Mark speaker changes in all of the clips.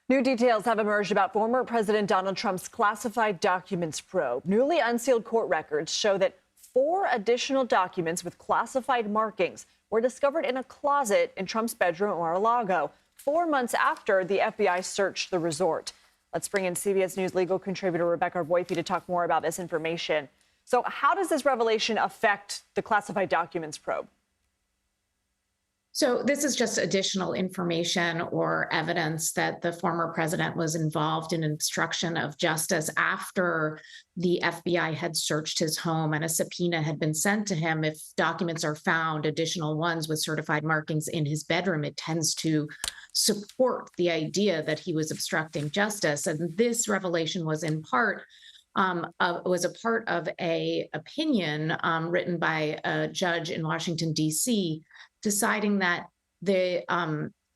Speaker 1: New details have emerged about former President Donald Trump's classified documents probe. Newly unsealed court records show that 4 additional documents with classified markings were discovered in a closet in Trump's bedroom at Mar-a-Lago, 4 months after the FBI searched the resort. Let's bring in CBS News legal contributor Rebecca Roiphe to talk more about this information. So how does this revelation affect the classified documents probe?
Speaker 2: So this is just additional information or evidence that the former president was involved in obstruction of justice after the FBI had searched his home and a subpoena had been sent to him. If documents are found, additional ones with certified markings in his bedroom, it tends to support the idea that he was obstructing justice. And this revelation was in part was a part of a opinion written by a judge in Washington, D.C., deciding that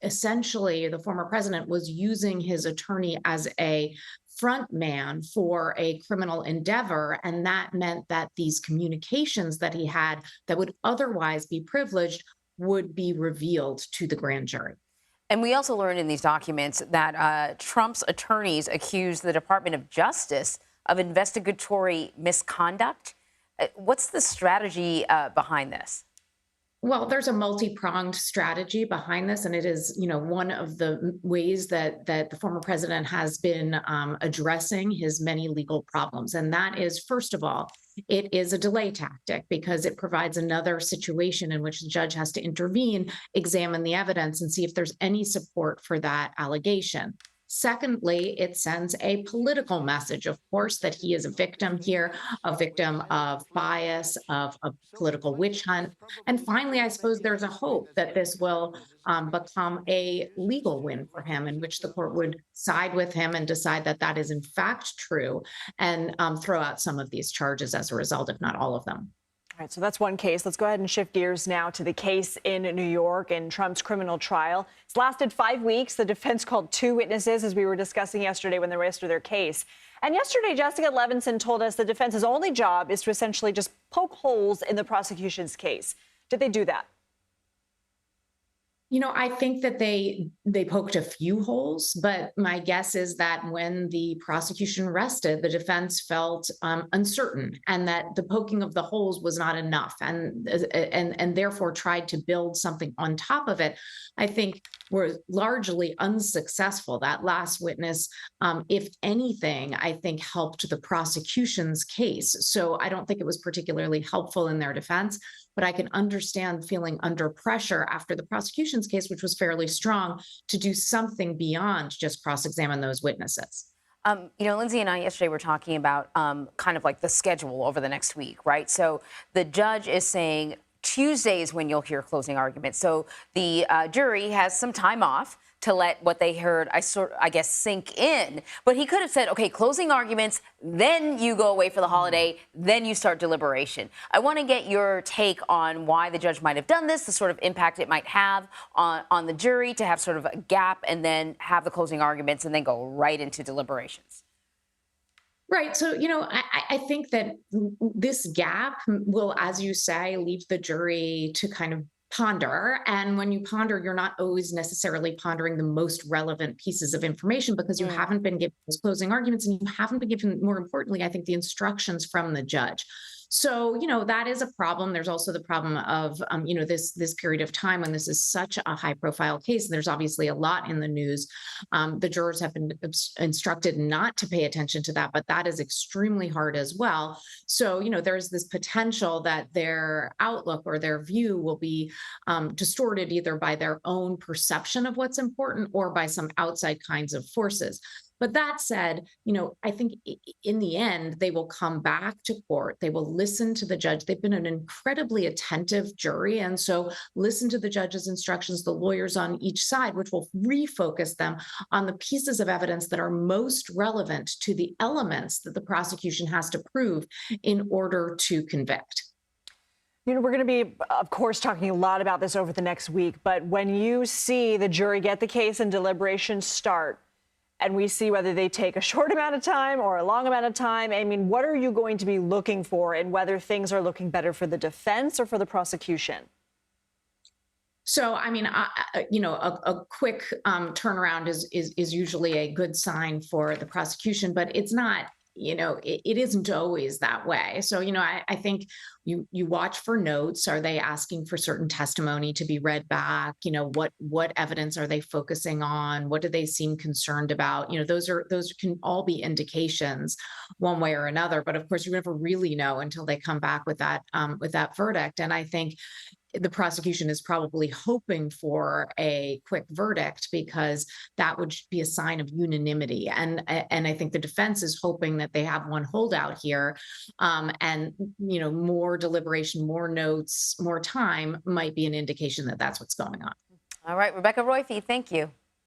Speaker 2: essentially the former president was using his attorney as a front man for a criminal endeavor. And that meant that these communications that he had that would otherwise be privileged would be revealed to the grand jury.
Speaker 3: And we also learned in these documents that Trump's attorneys accused the Department of Justice of investigatory misconduct. What's the strategy behind this?
Speaker 2: Well, there's a multi-pronged strategy behind this, and it is, one of the ways that the former president has been addressing his many legal problems. And that is, first of all, it is a delay tactic because it provides another situation in which the judge has to intervene, examine the evidence, and see if there's any support for that allegation. Secondly, it sends a political message, of course, that he is a victim here, a victim of bias, of a political witch hunt. And finally, I suppose there's a hope that this will become a legal win for him, in which the court would side with him and decide that that is in fact true and throw out some of these charges as a result, if not all of them.
Speaker 1: All right, so that's one case. Let's go ahead and shift gears now to the case in New York in Trump's criminal trial. It's lasted 5 weeks. The defense called 2 witnesses, as we were discussing yesterday when they rested their case. And yesterday, Jessica Levinson told us the defense's only job is to essentially just poke holes in the prosecution's case. Did they do that?
Speaker 2: I think that they poked a few holes, but my guess is that when the prosecution rested, the defense felt uncertain and that the poking of the holes was not enough and therefore tried to build something on top of it. I think were largely unsuccessful. That last witness, if anything, I think helped the prosecution's case. So I don't think it was particularly helpful in their defense. But I can understand feeling under pressure after the prosecution's case, which was fairly strong, to do something beyond just cross-examine those witnesses.
Speaker 3: Lindsay and I yesterday were talking about kind of like the schedule over the next week, right? So the judge is saying Tuesday is when you'll hear closing arguments. So the jury has some time off to let what they heard, I guess, sink in. But he could have said, OK, closing arguments, then you go away for the holiday, then you start deliberation. I want to get your take on why the judge might have done this, the sort of impact it might have on the jury to have sort of a gap and then have the closing arguments and then go right into deliberations.
Speaker 2: Right. So, I think that this gap will, as you say, leave the jury to kind of ponder. And when you ponder, you're not always necessarily pondering the most relevant pieces of information because you haven't been given those closing arguments and you haven't been given, more importantly, I think, the instructions from the judge. So, that is a problem. There's also the problem of, this period of time when this is such a high profile case. There's obviously a lot in the news. The jurors have been instructed not to pay attention to that, but that is extremely hard as well. So, there's this potential that their outlook or their view will be distorted either by their own perception of what's important or by some outside kinds of forces. But that said, I think in the end, they will come back to court. They will listen to the judge. They've been an incredibly attentive jury. And so listen to the judge's instructions, the lawyers on each side, which will refocus them on the pieces of evidence that are most relevant to the elements that the prosecution has to prove in order to convict.
Speaker 1: We're going to be, of course, talking a lot about this over the next week. But when you see the jury get the case and deliberations start, and we see whether they take a short amount of time or a long amount of time, I mean, what are you going to be looking for in whether things are looking better for the defense or for the prosecution?
Speaker 2: So, I mean, a quick turnaround is usually a good sign for the prosecution, but it's not. It isn't always that way. So, I think you watch for notes. Are they asking for certain testimony to be read back? What evidence are they focusing on? What do they seem concerned about? Those can all be indications one way or another. But of course, you never really know until they come back with that verdict. And I think the prosecution is probably hoping for a quick verdict because that would be a sign of unanimity. And I think the defense is hoping that they have one holdout here, and more deliberation, more notes, more time might be an indication that that's what's going on.
Speaker 3: All right, Rebecca Roiphe, thank you.